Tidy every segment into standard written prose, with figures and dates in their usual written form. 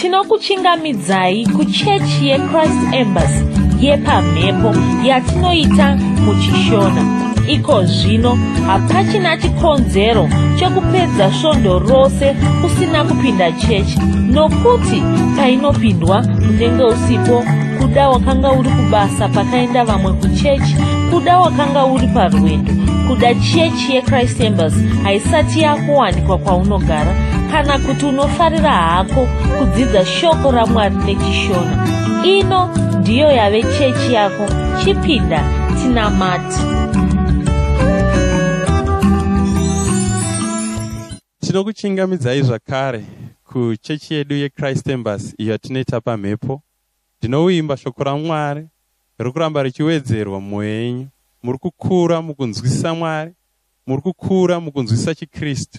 Tinokuchingamidzai kuchechi yeChrist Embassy yepamhepo yatinoita muchishona. Iko zvino hapachina chikonzero chokupedza svondo rose usina kupinda chechi, nokuti painopindwa unenge usipo, kuda wakanga uri kubasa pakaenda vamwe kuchechi, kuda wakanga uri parwendo, kuda chechi yeChrist Embassy haisati yakuwanikwa kwaunogara, kana kuti unofarira hako kudzidza shoko raMwari nechishona. Ino ndiyo yave chechi yako. Chipinda Kunamata. Tinokuchingamidzai zvakare kuchechi yedu yeChrist Embassy iyo yatinoita pamhepo. Ndinoimba shoko raMwari riri kuramba richiwedzerwa mumwoyo yenyu. Muri kukura mukunzwisisa Mwari, muri kukura mukunzwisisa chiKristu.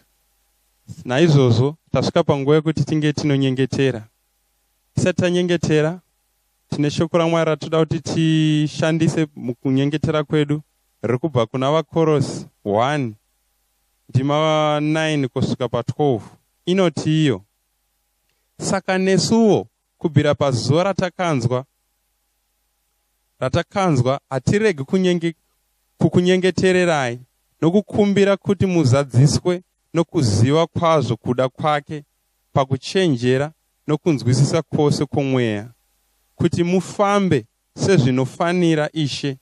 Naizvozvo tasvika panguva yekuti tinge tinonyengetera. Tisati tanyengetera, tine shoko raMwari ratoda kuti tishandise mukunyengetera kwedu, riri kubva kuna vaKorosi 1 ndima 9 kusvika pa12. Inoti iyo: saka nesuwo kubvira pazuva ratakanzwa hatiregi kukunyengetererai nokukumbira kuti muzadziswe nokuziva kwazvo kuda kwake pakuchenjera nokunzwisisa kwose kwomweya, kuti mufambe sezvinofanira Ishe,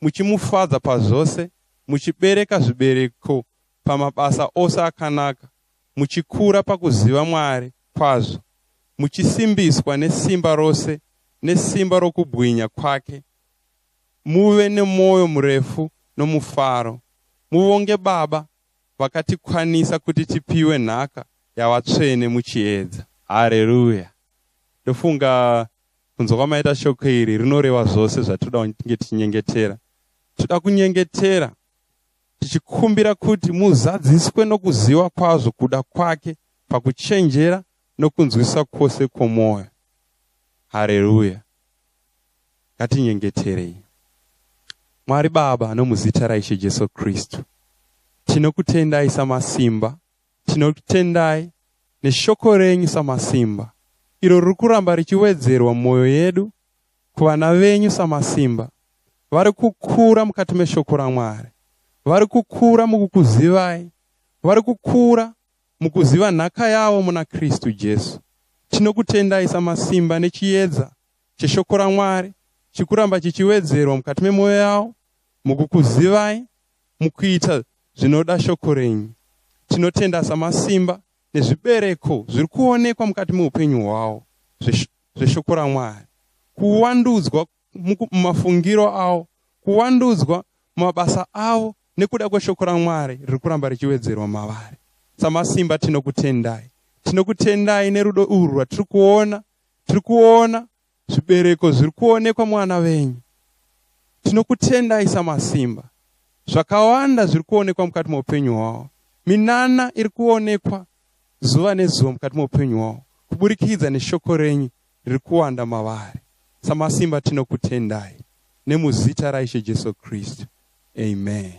muchimufadza pazvose, muchibereka zvibereko pamabasa ose akanaka, muchikura pakuziva Mwari kwazvo, muchisimbiswa nesimba rose, nesimba rokubwinya kwake, muve nemwoyo murefu nomufaro, muvonge Baba vakatikwanisa kuti tipiwe nhaka yavatsvene muchiedza. Haleluya. Ndofunga kunzwa kwamaita shoko iri rinoreva zvose zvatoda kunge tichinyengetera. Toda kunyengetera tichikumbira kuti muzadziswe nokuziva kwazvo kuda kwake pakuchenjera nokunzwisisa kwose kwomwoyo. Haleluya. Ngatinyengeterei. Mwari Baba, nomuzita raIshe Jesu Kristu, tinokutendai samasimba, tinokutendai neshoko renyu samasimba, iro riri kuramba richiwedzerwa mwoyo yedu kuvana venyu samasimba, vari kukura mukati meshoko raMwari, vari kukura mukukuzivai, vari kukura mukuziva nhaka yavo muna Kristu Jesu. Tinokutendai samasimba nechiedza cheshoko raMwari chikuramba chichiwedzerwa mukati memwoyo yavo, mukukuzivai, mukuita zvinoda shoko renyu. Tinotenda samasimba nezvibereko zviri kuonekwa mukati meupenyu hwavo zveshoko raMwari, kuwandudzwa mumafungiro avo, kuwandudzwa mumabasa avo nekuda kweshoko raMwari riri kuramba richiwedzerwa mavari. Samasimba tinokutendai. Tinokutendai nerudo urwu rwatiri kuona. Tiri kuona zvibereko zviri kuonekwa mwana venyu. Tinokutendai samasimba. Zvakawanda zviri kuonekwa mukati meupenyu hwavo. Minana iri kuonekwa zuva nezuva mukati meupenyu hwavo, kuburikidza neshoko renyu riri kuwanda mavari. Samasimba tinokutendai nemuzita raIshe Jesu Kristu. Amen.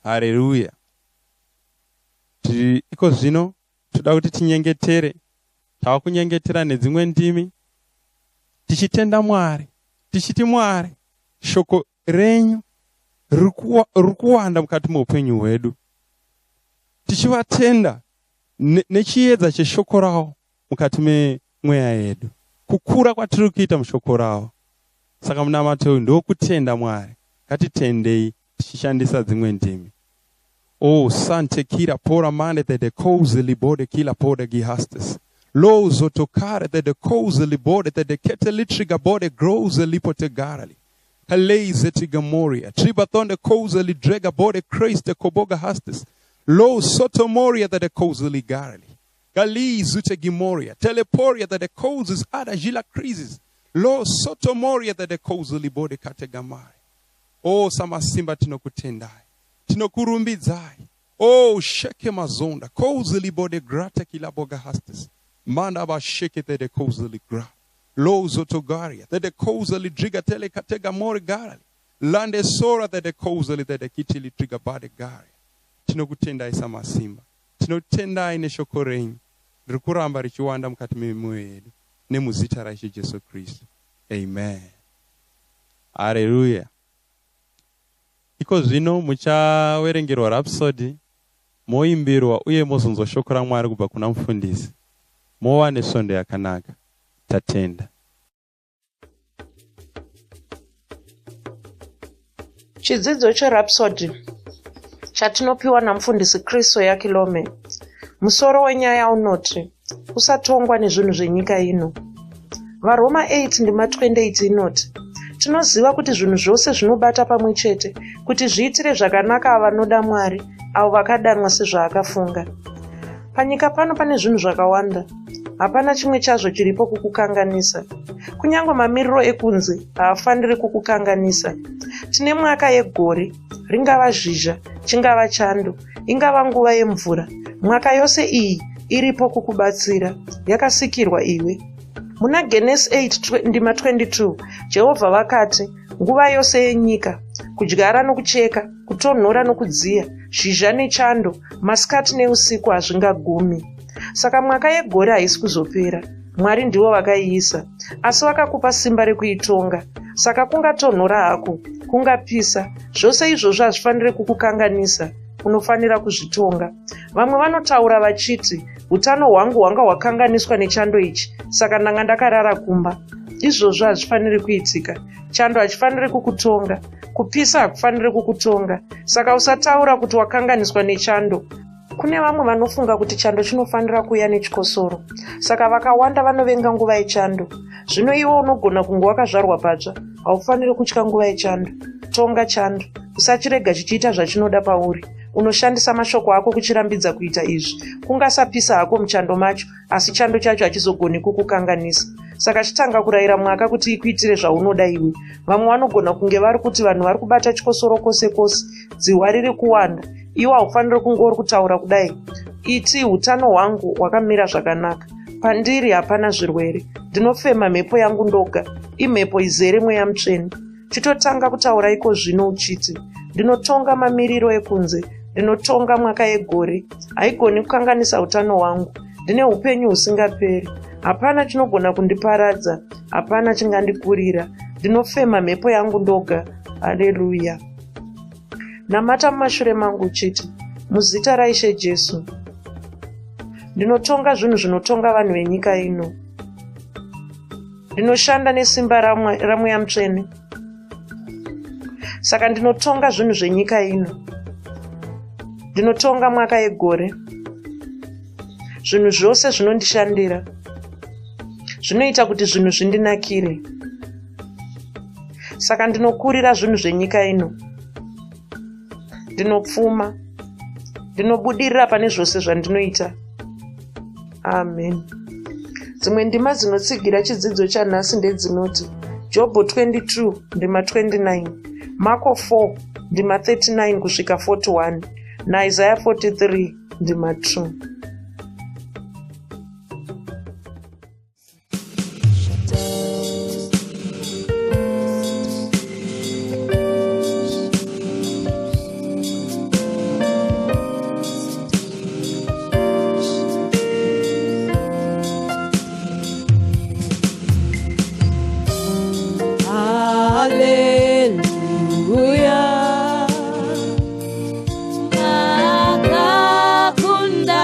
Haleluya. Iko zvino toda kuti tinyengetere. Tava kunyengetera nedzimwe ndimi tichitenda Mwari, tichiti Mwari, shoko renyu riri kuwanda mukati meupenyu hwedu, tichivatenda nechiedza cheshoko ravo mukati memweya yedu, kukura kwatiri kuita mushoko ravo. Saka munamato uyu ndokutenda Mwari. Ngatitendei tichishandisa dzimwe ndimi. Oh, sante kira pora mane de cause libode kila poda gihastes. Lo zotokare de cause libode de ketelitriga bode grows lipote garali. Kaleze tigamoria. Tribathon de cause lidrega bode Christ de koboga hastes. Lo sotomoria de cause ligarali. Gali zute gimoria. Teleporia de causes ada gila crisis. Lo sotomoria de cause libode kategamari. Oh, samasimba tinokutendai. Tinokurumbidzai. Oh, sheke mazonda. Cause libode grata kilaboga hastes. Manda ba sheke de cause ligra. Lo zotogaria. De cause lidriga tele kategamori garali. Lande sora de cause de kitili triga bade garia. Tinokutendai samasimba. Tinotendai neshoko renyu. riri kuramba richiwanda mukati memwoyo yedu nemuzita raishe Jesu Kristu. Amen. Haleluya. Iko zvino muchaverengerwa rhapsody, moimbirwa uye mozonzwa shoko raMwari kubva kuna mufundisi. Mowane svondo yakanaka. Tatenda. Chidzidzo cherhapsody chatinopiwa namufundisi Kristo Yakilome. Musoro wenyaya unoti usatongwa nezvinhu zvenyika ino. VaRoma 8 ndima 28 inoti tinoziva kuti zvinhu zvose zvinobata pamwe chete kuti zviitire zvakanaka avo vanoda Mwari, avo vakadanwa sezvaakafunga. Panyika pano pane zvinhu zvakawanda, hapana chimwe chazvo chiripo kukukanganisa. Kunyange mamiriro ekunze haafaniri kukukanganisa. Tine mwaka yegore, ringava zhizha, chingava chando, ingava nguva yemvura. Mwaka yose iyi iripo kukubatsira, yakasikirwa iwe. Muna Genesis 8 ndima 22, Jehovha vakati, nguva yose yenyika, kudyara nokucheka, kutonhora nokudziya, zhizha nechando, masikati neusiku hazvingagumi. Saka mwaka yegore haisi kuzopera. Mwari ndivo vakaiisa, asi vakakupa simba rekuitonga. Saka kungatonhora hako, kungapisa, zvose izvozvo hazvifaniri kukukanganisa. Unofanira kuzvitonga. Vamwe vanotaura vachiti, utano hwangu hwanga hwakanganiswa nechando ichi, saka ndanga ndakarara kumba. Izvozvo hazvifaniri kuitika. Chando hachifaniri kukutonga, kupisa hakufaniri kukutonga. Saka usataura kuti wakanganiswa nechando. Kune vamwe vanofunga kuti chando chinofanira kuuya nechikosoro, saka vakawanda vanovenga nguva yechando. Zvino iwo unogona kunge wakazvarwa patsva, haufaniri kutya nguva yechando. Tonga chando, usachirega chichiita zvachinoda pauri. Unoshandisa mashoko ako kuchirambidza kuita izvi. Kungasapisa hako muchando macho, asi chando chacho hachizogoni kukukanganisa. Saka chitanga kurayira mwaka kuti ikuitire zvaunoda iwe. Vamwe vanogona kunge vari kuti vanhu vari kubata chikosoro kwose kwose, dzihwa riri kuwanda. Iwo haufaniri kunge uri kutaura kudai. Iti utano hwangu hwakamira zvakanaka. Pandiri hapana zvirwere. Ndinofema mhepo yangu ndoga, imhepo izere mweya mutsvene. Chitotanga kutaura iko zvino uchiti, ndinotonga mamiriro ekunze, ndinotonga mwaka yegore, haigoni kukanganisa utano hwangu. Ndine upenyu husingaperi, hapana chinogona kundiparadza, hapana chingandikurira. Ndinofema mhepo yangu ndoga. Haleluya. Namata mumashure mangu uchiti, muzita raIshe Jesu, ndinotonga zvinhu zvinotonga vanhu venyika ino. Ndinoshanda nesimba ramweya mutsvene, saka ndinotonga zvinhu zvenyika ino. Ndinotonga mwaka yegore. Zvinhu zvose zvinondishandira, zvinoita kuti zvinhu zvindinakire. Saka ndinokurira zvinhu zvenyika ino. Ndinopfuma, ndinobudirira pane zvose zvandinoita. Amen. Dzimwe ndima dzinotsigira chidzidzo chanhasi ndedzinoti Jobho 22 ndima 29, Marko 4 ndima 39 kusvika 41, naIsaiah 43 ndima 2. Akakunda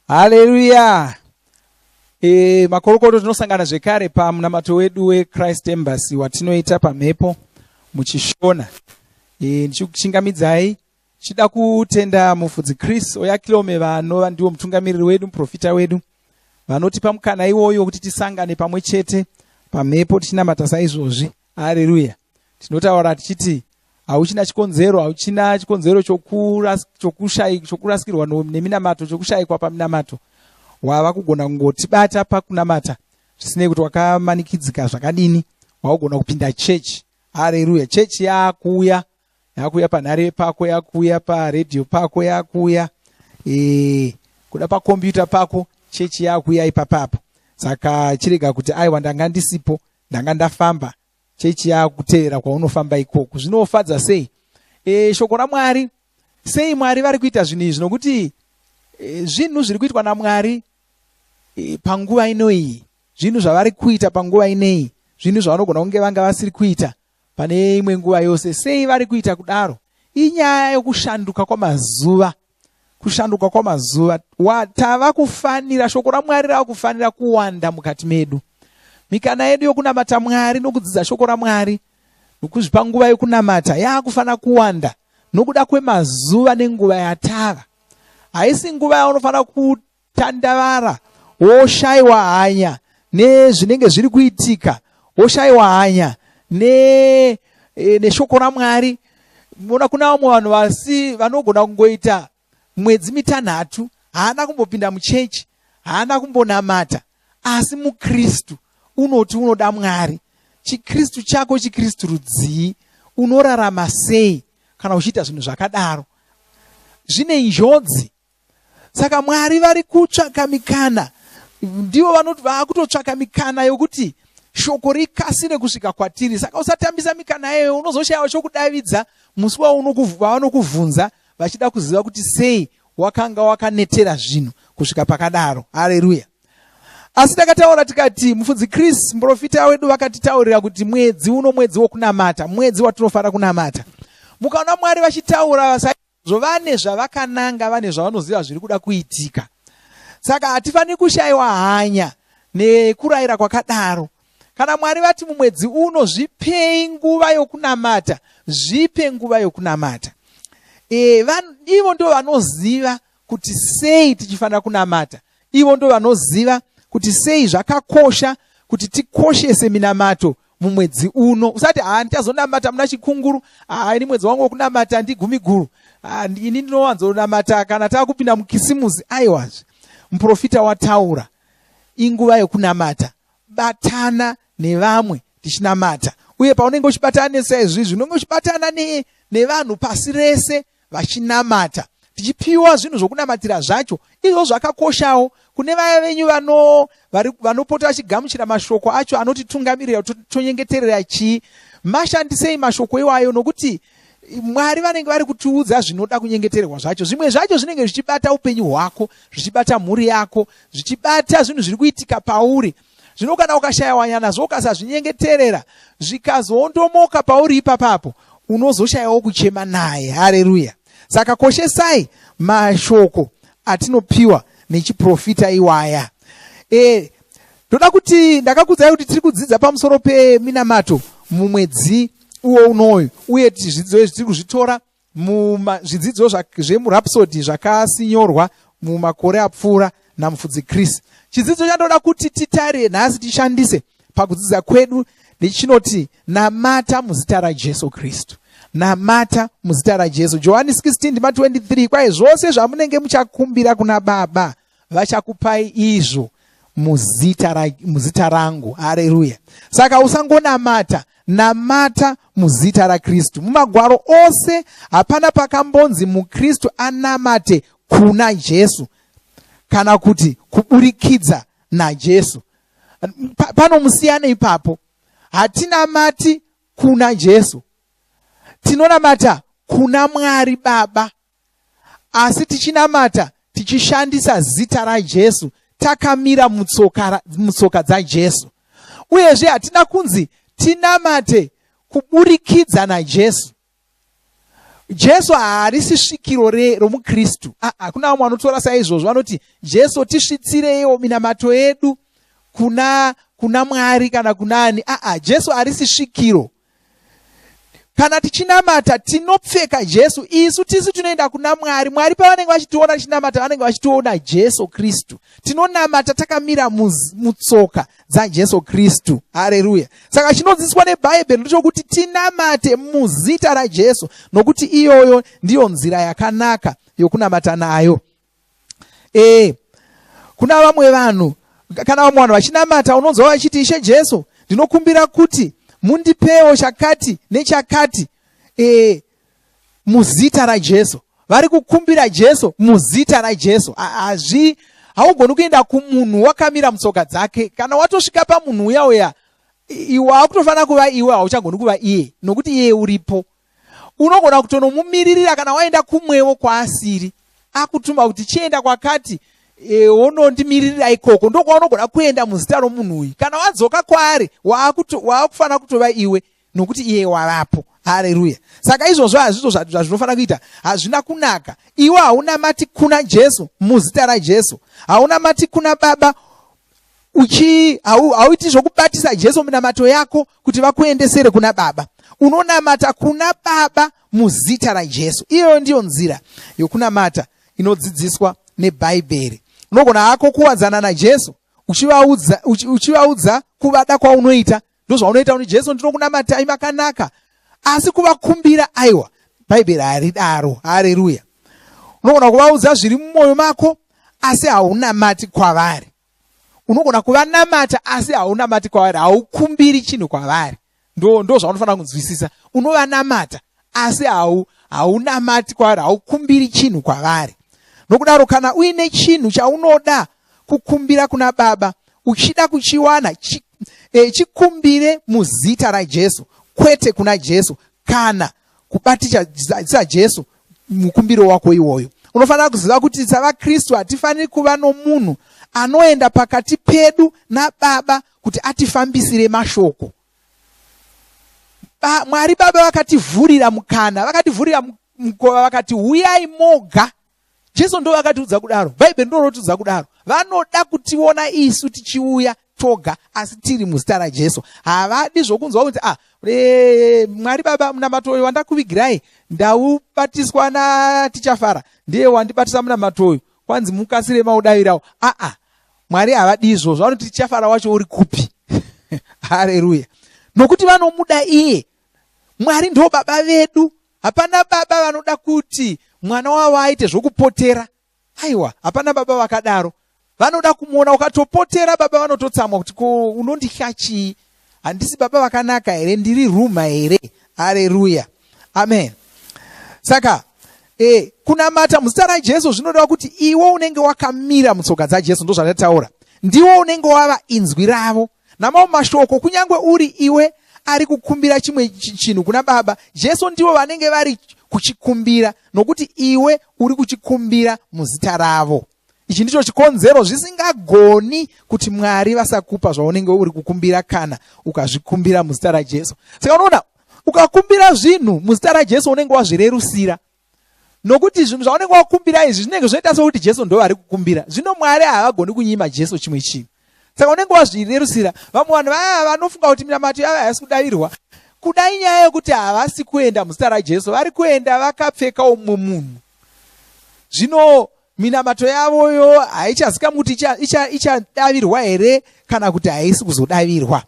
Haleluya. Makorokoto tinosangana zvekare pamunamato wedu weChrist Embassy watinoita pamhepo muchishona. Ndichikuchingamidzai chida kutenda mufudzi Chris Oyakilome vanova ndiwo mutungamiriri wedu, muprofita wedu, vanotipa mukana iwoyo kuti tisangane pamwe chete pamhepo tichinamata saizvozvi. Haleluya. Tinotaura tichiti hauchina chikonzero chokurasikirwa neminamato, chokushayikwa paminamato. Wava kugona kungotibata pakunamata zvisinei kuti wakamanikidzika zvakadini, waugona kupinda chechi. Haleluya. Chechi yakuuya panhare pako, yakuuya paredhiyo pako, yakuuya kuda pakombiyuta pako, chechi yakuuya ipapapo. Saka chirega kuti aiwa ndanga ndisipo, ndanga ndafamba, chechi yakutevera kwaunofamba ikoko. Zvinofadza sei? Shoko raMwari, sei Mwari vari kuita zvinhu izvi? Nokuti zvinhu zviri kuitwa naMwari panguva inoyi, zvinhu zvavari kuita panguva ineyi, zvinhu zvavanogona kunge vanga vasiri kuita pane imwe nguva yose. Sei vari kuita kudaro? Inyaya yokushanduka kwamazuva. Kushanduka kwamazuva tava kufanira, shoko raMwari rava kufanira kuwanda mukati medu. Mikana yedu yokunamata Mwari nokudzidza shoko raMwari nokuzvipa nguva yokunamata yakufanira kuwanda nokuda kwemazuva nenguva yatava. Haisi nguva yaunofanira kutandavara woshayiwa hanya nezvinenge zviri kuitika, woshayiwa hanya neshoko raMwari. Mona kuna vamwe vanhu vanogona kungoita mwedzi mitanhatu haana kumbopinda muchechi, haana kumbonamata, asi muKristu unoti unoda Mwari. ChiKristu chako chiKristu rudzii, unorarama sei kana uchiita zvinhu zvakadaro? Zvine njodzi. Saka Mwari vari kutsvaka mikana, ndivo vanoti vakutotsvaka mikana yokuti shoko rikasire kusvika kwatiri. Saka usatambisa mikana iyoyo, unozoshayiwa chokudavidza musi wavanokuvhunza vachida kuziva kuti sei wakanga wakanetera zvinhu kusvika pakadaro. Haleluya. Asi takataura tikati mufudzi Chris muprofita wedu vakatitaurira kuti mwedzi uno mwedzi wokunamata, mwedzi watinofanira kunamata. Mukaona Mwari vachitaura vane zvavakananga, vane zvavanoziva zviri kuda kuitika. Saka hatifaniri kushayiwa hanya nekurayira kwakadaro. Kana Mwari vati mumwedzi uno zvipei nguva yokunamata, zvipe nguva yokunamata. Ivo ndo vanoziva kuti sei tichifanira kunamata. Ivo ndo vanoziva kuti sei zvakakosha kuti tikoshese minamato mumwedzi uno. Usati ndichazonamata muna chikunguru, ini mwedzi wangu wokunamata ndigumiguru, ini ndinowanzonamata kana takupinda mukisimusi. Aiwazve, muprofita wataura inguva yokunamata. Batana nevamwe tichinamata, uye paunenge uchibatana nesaizvizvi unenge uchibatana nevanhu pasi rese vachinamata, tichipiwa zvinhu zvokunamatira zvacho. Izvo zvakakoshawo kune vaya venyu vanopota vachigamuchira mashoko acho anotitungamirira tonyengeterera chii. Mashandisei mashoko iwayo, nokuti Mwari vanenge vari kutiudza zvinoda kunyengetererwa zvacho. Zvimwe zvacho zvinenge zvichibata upenyu hwako, zvichibata mhuri yako, zvichibata zvinhu zviri kuitika pauri. Zvino kana ukashayiwa nazvo ukasazvinyengeterera, zvikazondomoka pauri ipapapo, unozoshayiwawo kuchema naye. Haleluya. Saka koshesai mashoko atinopiwa nechiprofita iwaya. Ndoda kuti ndakakudzai kuti tiri kudzidza pamusoro peminamato mumwedzi uwo unoyu, uye zvidzidzo izvi tiri kuzvitora zvidzidzo zvemurapsodi zvakasinyorwa mumakore apfuura namufudzi Chris. Chidzidzo chandoda kuti titarire nhasi tishandise pakudzidza kwedu ndichinoti namata muzita raJesu Kristu. Namata muzita raJesu. Johani 16:23, kwai zvose zvamunenge muchakumbira kuna Baba vachakupai izvo muzita rangu. Haleluya. Saka usangonamata, namata muzita raKristu. Mumagwaro ose hapana pakambonzi muKristu anamate kuna Jesu kana kuti kuburikidza naJesu. Pano musiyane ipapo. Hatinamati kuna Jesu, tinonamata kuna Mwari Baba. Asi tichinamata tichishandisa zita raJesu, takamira mutsoka dzaJesu. Uyezve hatina kunzi tinamate kuburikidza naJesu. Jesu haarisi svikiro romukristu. Kuna vamwe vanotora saizvozvo vanoti Jesu tisvitsirewo minamato yedu kuna Mwari kana kunani. Jesu harisi svikiro. Kana tichinamata tinopfeka Jesu, isu tisi tunoenda kuna Mwari. Mwari pavanenge vachitiona tichinamata vanenge vachitiona Jesu Kristu. Tinonamata takamira mutsoka dzaJesu Kristu. Haleluya. Saka chinodzidziswa neBhaibheri ndechokuti tinamate muzita raJesu, nokuti iyoyo ndiyo nzira yakanaka yokunamata nayo. Kuna vamwe vanhu, kana vamwe vanhu vachinamata unonzwa vachiti Ishe Jesu, ndinokumbira kuti mundipewo chakati nechakati muzita raJesu. Vari kukumbira Jesu muzita raJesu. Haugoni kuenda kumunhu wakamira mutsoka dzake. Kana watosvika pamunhu uya iwe hakutofanira kuva iwe, hauchagoni kuva iye, nokuti iye uripo. Unogona kutonomumiririra kana waenda kumwewo kwaasiri, akutuma kuti chienda kwakati wonondimiririra ikoko, ndokwaunogona kuenda muzita romunhu uyu. Kana wadzoka kwaari waakufanira kutova iwe, nokuti iye wavapo. Haleluya. Saka izvozvo hazvizvo zvazvinofanira kuita. Hazvina kunaka. Iwe haunamati kuna Jesu muzita raJesu. Haunamati kuna Baba hauiti zvokubatisa Jesu minamato yako kuti vakuendesere kuna Baba. Unonamata kuna Baba muzita raJesu. Iyo ndiyo nzira yokunamata inodzidziswa neBhaibheri. Unogona hako kuwadzana naJesu uchivaudza kuvada kwaunoita. Ndozvaunoita kuti Jesu ndinokunamatai makanaka. Asi kuvakumbira aiwa, Bhaibheri haridaro. Haleluya. Unogona kuvaudza zviri mumwoyo mako asi haunamati kwavari. Unogona kuvanamata asi haunamati kwavari, haukumbiri chinhu kwavari. Ndo zvaunofanira kunzwisisa. Unovanamata asi haunamati kwavari, haukumbiri chinhu kwavari. Nokudaro kana uine chinhu chaunoda kukumbira kuna Baba, uchida kuchiwana, chikumbire muzita raJesu, kwete kuna Jesu, kana kubatisa Jesu mukumbiro wako iwoyo. Unofanira kuziva kuti savaKristu hatifaniri kuva nomunhu anoenda pakati pedu naBaba kuti atifambisire mashoko. Mwari Baba vakativhurira mukana, vakativhurira mukova, vakati huyai moga. Jesu ndo vakatiudza kudaro, Bhaibheri ndo rotiudza kudaro. Vanoda kutiona isu tichiuya toga asi tiri muzita raJesu. Havadi zvokunzwa kuti Mwari Baba munamato uyu wandakuvigirai ndaubatiswa natichafara, ndiye wandibatisa munamato uyu, kwanzi mukasire maudavirawo. Mwari havadi izvozvo, vanoti tichafara wacho uri kupi? Haleluya. Nokuti vanomuda iye. Mwari ndo Baba vedu. Hapana baba vanoda kuti mwana wavo aite zvokupotera. Aiwa, hapana baba vakadaro. Vanoda kumuona ukatopotera, baba vanototsamwa kuti unonditya chii? Handisi baba vakanaka here? Ndiri ruma here? Haleluya. Amen. Saka kunamata muzita raJesu zvinoda kuti iwe unenge wakamira mutsoka dzaJesu, ndo zvandataura. Ndiwo unenge wava inzwi ravo. Namamwe mashoko, kunyange uri iwe ari kukumbira chimwe chinhu kuna Baba, Jesu ndivo vanenge vari kuchikumbira, nokuti iwe uri kuchikumbira muzita ravo. Ichi ndicho chikonzero zvisingagoni kuti Mwari vasakupa zvaunenge uri kukumbira kana ukazvikumbira muzita raJesu. Saka unoona, ukakumbira zvinhu muzita raJesu unenge wazvirerusira. Nokuti zvinhu zvaunenge wakumbira izvi zvinenge zvinoita sokuti Jesu ndo ari kukumbira. Zvino Mwari haagoni kunyima Jesu chimwe chinhu. Saka unenge wazvirerusira. Vamwe vanhu vanofunga kuti minamato yavo havasi kudavirwa. Kudai nyaya yokuti havasi kuenda muzita raJesu, vari kuenda vakapfeka umwe munhu. Zvino minamato yavoyo haichazikamwa kuti ichadavirwa here kana kuti haisi kuzodavirwa.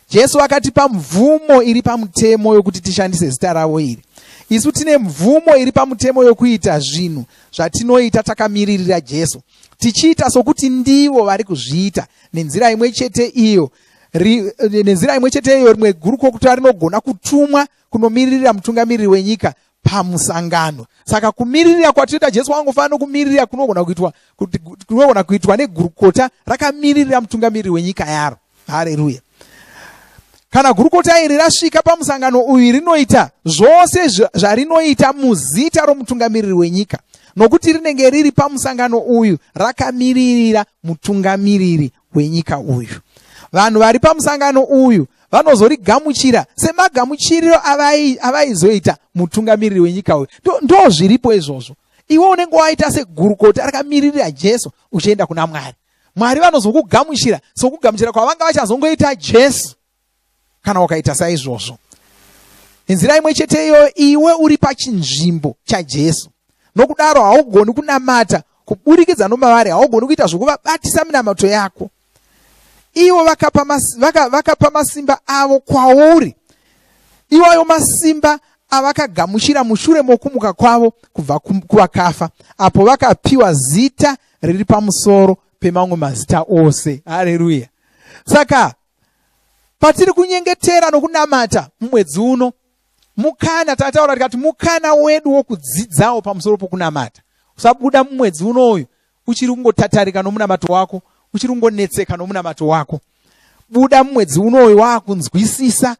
Jesu akatipa mvumo iri pamutemo yokuti tishandise zita ravo iri. Isu tine mvumo iri pamutemo yokuita zvinhu zvatinoita takamiririra Jesu, tichiita sokuti ndivo vari kuzviita. Nenzira imwe chete iyo rimwe gurukokuta rinogona kutumwa kunomiririra mutungamiriri wenyika pamusangano. Saka kumiririra kwatinoita Jesu wangofanira kumiririra kunogona kuitwa negurukota rakamiririra mutungamiriri wenyika yaro. Haleluya. Kana gurukota iri rasvika pamusangano uyu, rinoita zvose zvarinoita muzita romutungamiriri wenyika, nokuti rinenge riri pamusangano uyu rakamiririra mutungamiriri wenyika uyu. Vanhu vari pamusangano uyu vanozorigamuchira semagamuchiriro avaizoita mutungamiriri wenyika uyu. Ndo zviripo izvozvo. Iwe unenge waita segurukota rakamirira Jesu uchienda kuna Mwari. Mwari vanozokugamuchira sokugamuchira kwavanga vachazongoita Jesu kana wakaita saizvozvo. Nenzira imwe cheteyo iwe uri pachinzvimbo chaJesu. Nokudaro haugoni kunamata kuburikidza nomavari, haugoni kuita zvokuvabatisa minamato yako. Ivo vakapa masimba avo kwauri. Iwayo masimba avakagamuchira mushure mokumuka kwavo kubva kuvakafa, apo vakapiwa zita riri pamusoro pemamwe mazita ose. Haleluya. Saka patiri kunyengetera nokunamata mumwedzi uno, mukana tataura tikati mukana wedu wokudzidzawo pamusoro pokunamata. Usabuda mumwedzi unoyu uchiri kungotatarika nomunamato wako, uchiri kungonetseka nomunamato wako. Buda mumwedzi unoyu wakunzwisisa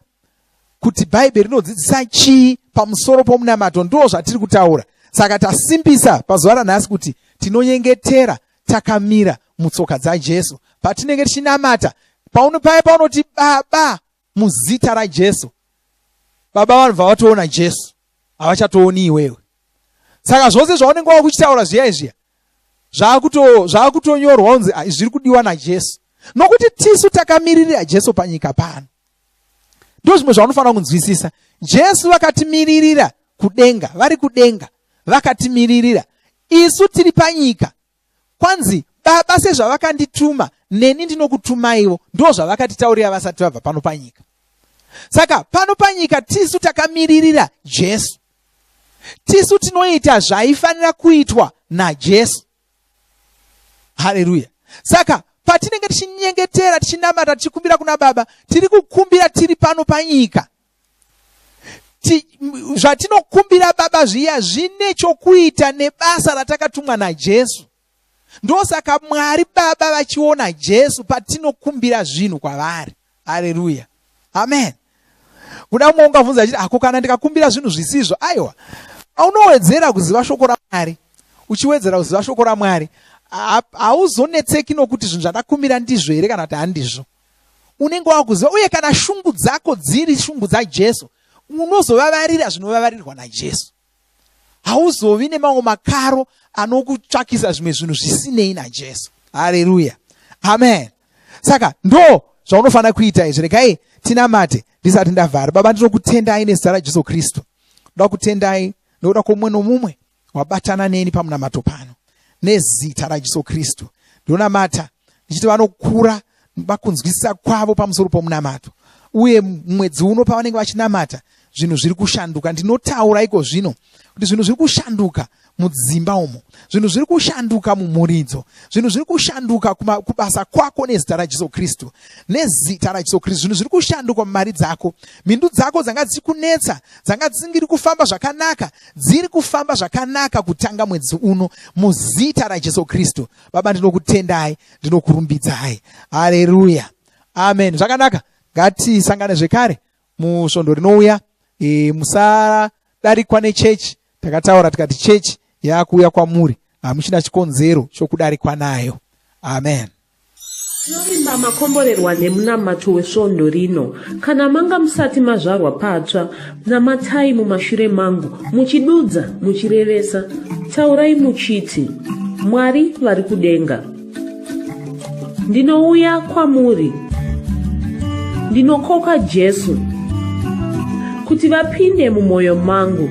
kuti Bhaibheri rinodzidzisa chii pamusoro pomunamato. Ndo zvatiri kutaura. Saka tasimbisa pazuva ranhasi kuti tinonyengetera takamira mutsoka dzaJesu. Patinenge tichinamata, paunoti Baba muzita raJesu, Baba vanhu vavatoona Jesu, havachatooni iwewe. Saka zvose zvaunenge wakuchitaura zviya zvaakutonyorwa unzi zviri kudiwa naJesu. Nokuti tisu takamiririra Jesu panyika pano. Ndo zvimwe zvaunofanira kunzwisisa. Jesu vakatimiririra kudenga, vari kudenga vakatimiririra. Isu tiri panyika. Kwanzi Baba sezvavakandituma, neni ndinokutumaiwo. Ndo zvavakatitaurira vasati vabva pano panyika. Saka pano panyika tisu takamiririra Jesu. Tisu tinoita zvaifanira kuitwa naJesu. Haleluya. Saka patinenge tichinyengetera, tichinamata, tichikumbira kuna Baba, tiri kukumbira tiri pano panyika. Zvatinokumbira Baba zviya zvine chokuita nebasa ratakatumwa naJesu. Ndosaka Mwari Baba vachiona Jesu patinokumbira zvinhu kwavari. Haleluya. Amen. Kuda mumwe ungabvunza achiti ako kana ndikakumbira zvinhu zvisizvo, aiwa, unowedzera kuziva shoko raMwari. Uchiwedzera kuziva shoko raMwari, hauzonetseki nokuti zvinhu zvandakumbira ndizvo here kana kuti handizvo. Unenge wakuziva, uye kana shungu dzako dziri shungu dzaJesu, unozovavarira zvinovavarirwa naJesu. Hauzovi nemamwe makaro anokutsvakisa zvimwe zvinhu zvisinei naJesu. Haleluya. Amen. Saka ndo zvaunofanira kuita izvi. Regai tinamate ndisati ndavhara. Baba, ndinokutendai nezita raJesu Kristu. Ndoda kutendai nokuda kwomumwe nomumwe wabatana neni pamunamato pano. Nezita raJesu Kristu ndonamata ndichiti vanokura vakunzwisisa kwavo pamusoro pomunamato. Uye mwedzi uno pavanenge vachinamata, zvinhu zviri kushanduka. Ndinotaura iko zvino kuti zvinhu zviri kushanduka mudzimba umo, zvinhu zviri kushanduka mumuridzo, zvinhu zviri kushanduka kubasa kwako nezita raJesu Kristu. Nezita raJesu Kristu zvinhu zviri kushanduka mumari dzako. Mhindu dzako dzanga dzichikunetsa, dzanga dzisingiri kufamba zvakanaka, dziri kufamba zvakanaka kutanga mwedzi uno muzita raJesu Kristu. Baba, ndinokutendai, ndinokurumbidzai. Haleluya. Amen. Zvakanaka. Ngatisangane zvekare musvondo rinouya. Musadarikwa nechechi. Takataura tikati chechi yakuuya kwamuri, hamuchina chikonzero chokudarikwa nayo. Amen. Tinovimba makomborerwa nemunamato wesvondo rino. Kana manga musati mazvarwa patsva, namatai mumashure mangu, muchidudza, muchirevesa. Taurai muchiti, Mwari vari kudenga, ndinouya kwamuri, ndinokoka Jesu kuti vapinde mumwoyo mangu.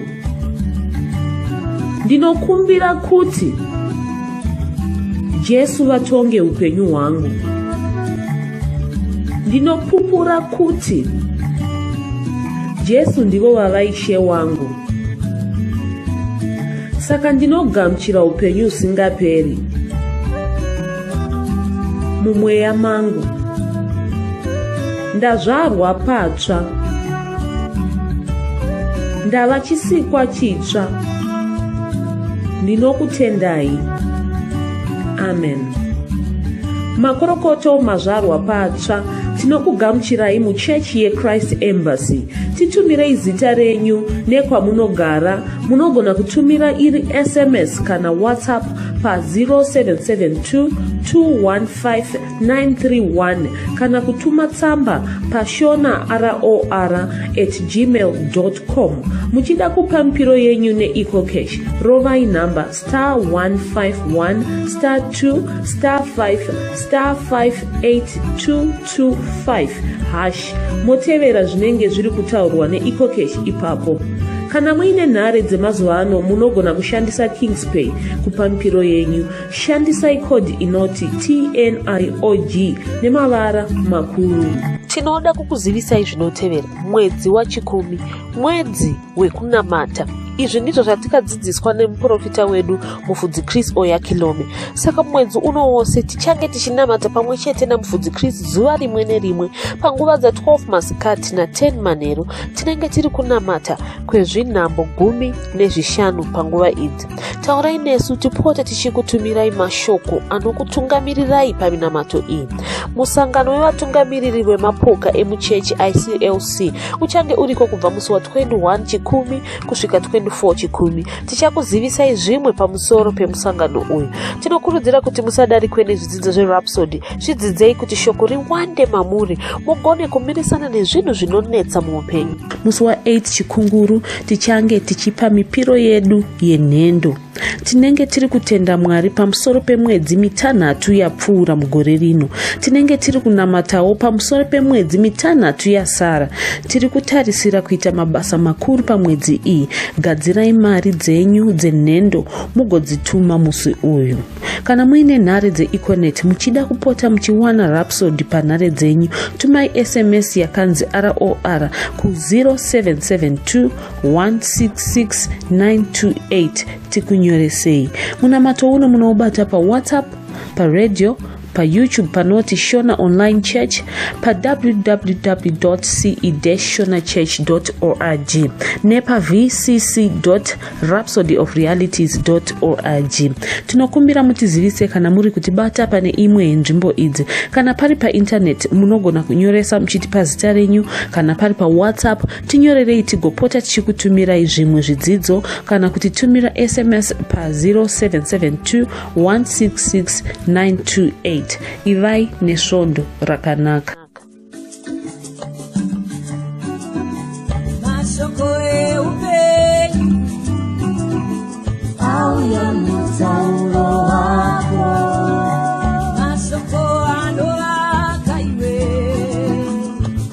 Ndinokumbira kuti Jesu vatonge upenyu hwangu. Ndinopupura kuti Jesu ndivo vavaishe wangu. Saka ndinogamuchira upenyu usingaperi mumweya mangu. Ndazvarwa patsva, ndava chisikwa chitsva. Ndinokutendai. Amen. Makorokoto mazvarwa patsva, tinokugamuchirai muchechi yeChrist Embassy. titumirei zita renyu nekwamunogara. Munogona kutumira iri SMS kana WhatsApp pa 0772 215 931 kana kutuma tsamba pa shona@gmail.com. Muchida kupa mpiro yenyu neEcocash, rovai namba *151*2*5*58225# motevera zvinenge zviri kutaurwa neEcocash ipapo. Kana muine nhare dzemazuva ano munogona kushandisa KingsPay kupa mpiro yenyu. Shandisai kodi inoti TNIOG nemavara makuru. Tinoda kukuzivisai zvinotevera. Mwedzi wa10, mwedzi wekunamata. Izvi ndizvo zvatikadzidziswa nemuprofita wedu mufudzi Chris Oyakilome. Saka mwedzi uno wose tichange tichinamata pamwe chete namufudzi Chris zuva rimwe nerimwe panguva dza12 masikati na10 manheru. Tinenge tiri kunamata kwezvinhambo 15 panguva idzi. Taurai nesu tipote tichikutumirai mashoko anokutungamirirai paminamato iyi. Musangano wevatungamiriri vemapoka emuchechi ICLC uchange uriko kubva musi wa21 kusvika 24 tichakuzivisai zvimwe pamusoro pemusangano uyu. Tinokurudzira kuti musadarikwe nezvidzidzo zverapsody. Zvidzidzei kuti shoko riwande mamuri mugone kumirisana nezvinhu zvinonetsa muupenyu. Musi wa8 chikunguru tichange tichipa mipiro yedu yenhendo. Tinenge tiri kutenda Mwari pamusoro pemwedzi 6 yapfuura mugore rino. Tinenge tiri kunamatawo pamusoro pemwedzi 6 yasara. Tiri kutarisira kuita mabasa makuru pamwedzi iyi. Gadzirai mari dzenyu dzenhendo mugodzituma musi uyu. Kana muine nhare dzeEconet muchida kupota muchiwana Rhapsody panhare dzenyu, tumai SMS yakanzi ROR ku 0772 166 928 tikunyoresei. Munamato uno munoubata pa WhatsApp, pa radio, pa YouTube panoti Shona Online Church, pa www.ce-shonachurch.org nepa vcc.rhapsodyofrealities.org. Tinokumbira mutizivise kana muri kutibata pane imwe yenzvimbo idzi. Kana pari pa internet munogona kunyoresa muchitipa zita renyu. Kana pari pa WhatsApp tinyorerei tigopota tichikutumirai zvimwe zvidzidzo kana kutitumira SMS pa 0772 166 928. Ivai nesvondo rakanaka. Mashoko eupenyu auya mutauro wako, mashoko anoaka iwe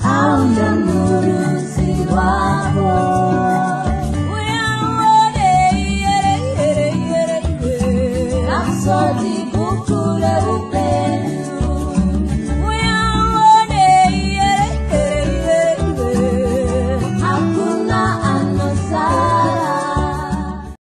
auya muruzi rwako. Rhapsody bhuku reupenyu